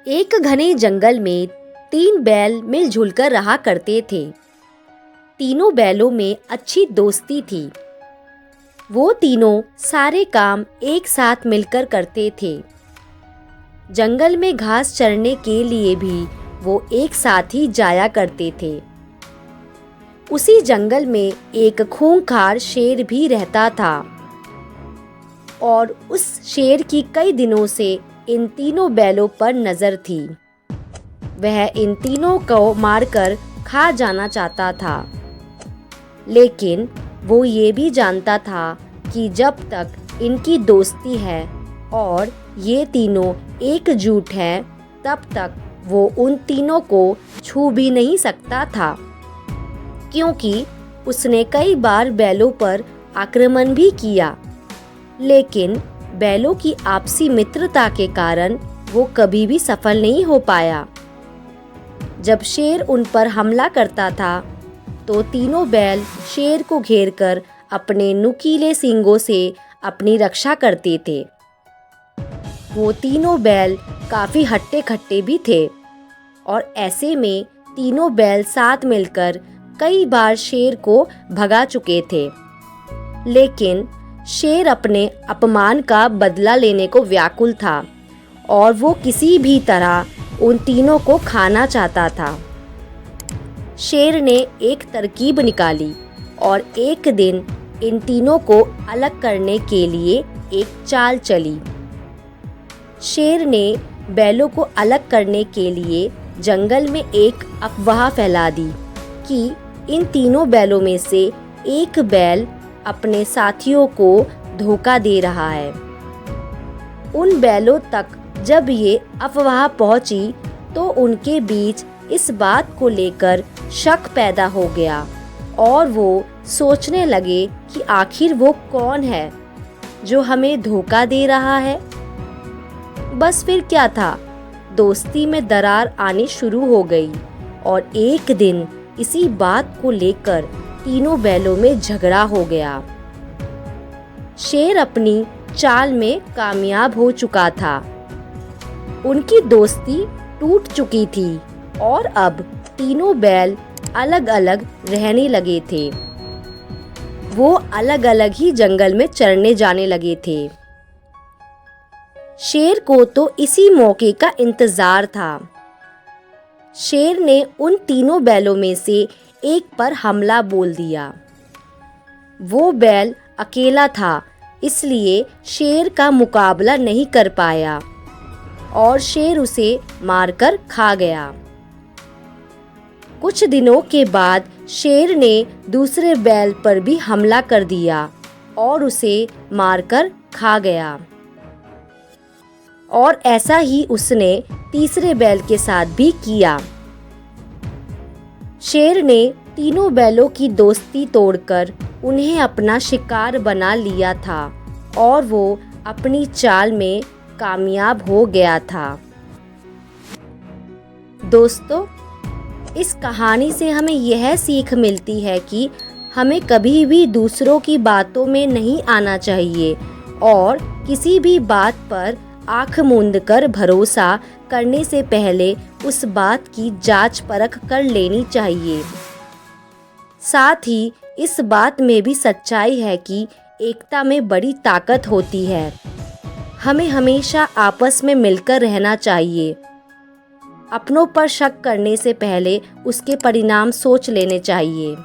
एक घने जंगल में 3 बैल मिलजुल कर रहा करते थे। तीनों बैलों में अच्छी दोस्ती थी। वो तीनों सारे काम एक साथ मिलकर करते थे। जंगल में घास चरने के लिए भी वो एक साथ ही जाया करते थे। उसी जंगल में एक खूंखार शेर भी रहता था और उस शेर की कई दिनों से इन तीनों बैलों पर नज़र थी। वह इन तीनों को मारकर खा जाना चाहता था, लेकिन वो ये भी जानता था कि जब तक इनकी दोस्ती है और ये तीनों एकजुट हैं, तब तक वो उन तीनों को छू भी नहीं सकता था, क्योंकि उसने कई बार बैलों पर आक्रमण भी किया। लेकिन बैलों की आपसी मित्रता के कारण वो कभी भी सफल नहीं हो पाया। जब शेर उन पर हमला करता था तो तीनों बैल शेर को घेरकर अपने नुकीले सींगों से अपनी रक्षा करते थे। वो तीनों बैल काफ़ी हट्टे खट्टे भी थे और ऐसे में तीनों बैल साथ मिलकर कई बार शेर को भगा चुके थे। लेकिन शेर अपने अपमान का बदला लेने को व्याकुल था और वो किसी भी तरह उन तीनों को खाना चाहता था। शेर ने एक तरकीब निकाली और एक दिन इन तीनों को अलग करने के लिए एक चाल चली। शेर ने बैलों को अलग करने के लिए जंगल में एक अफवाह फैला दी कि इन तीनों बैलों में से एक बैल अपने साथियों को धोखा दे रहा है। उन बैलों तक जब ये अफवाह पहुंची तो उनके बीच इस बात को लेकर शक पैदा हो गया और वो सोचने लगे कि आखिर वो कौन है जो हमें धोखा दे रहा है। बस फिर क्या था, दोस्ती में दरार आनी शुरू हो गई और एक दिन इसी बात को लेकर तीनों बैलों में झगड़ा हो गया। शेर अपनी चाल में कामयाब हो चुका था। उनकी दोस्ती टूट चुकी थी और अब तीनों बैल अलग अलग रहने लगे थे। वो अलग अलग ही जंगल में चरने जाने लगे थे। शेर को तो इसी मौके का इंतजार था। शेर ने उन तीनों बैलों में से एक पर हमला बोल दिया। वो बैल अकेला था, इसलिए शेर का मुकाबला नहीं कर पाया और शेर उसे मारकर खा गया। कुछ दिनों के बाद शेर ने दूसरे बैल पर भी हमला कर दिया और उसे मारकर खा गया। और ऐसा ही उसने तीसरे बैल के साथ भी किया। शेर ने तीनों बैलों की दोस्ती तोड़कर उन्हें अपना शिकार बना लिया था और वो अपनी चाल में कामयाब हो गया था। दोस्तों, इस कहानी से हमें यह सीख मिलती है कि हमें कभी भी दूसरों की बातों में नहीं आना चाहिए और किसी भी बात पर आँख मूंद कर भरोसा करने से पहले उस बात की जांच परख कर लेनी चाहिए। साथ ही इस बात में भी सच्चाई है कि एकता में बड़ी ताकत होती है। हमें हमेशा आपस में मिलकर रहना चाहिए। अपनों पर शक करने से पहले उसके परिणाम सोच लेने चाहिए।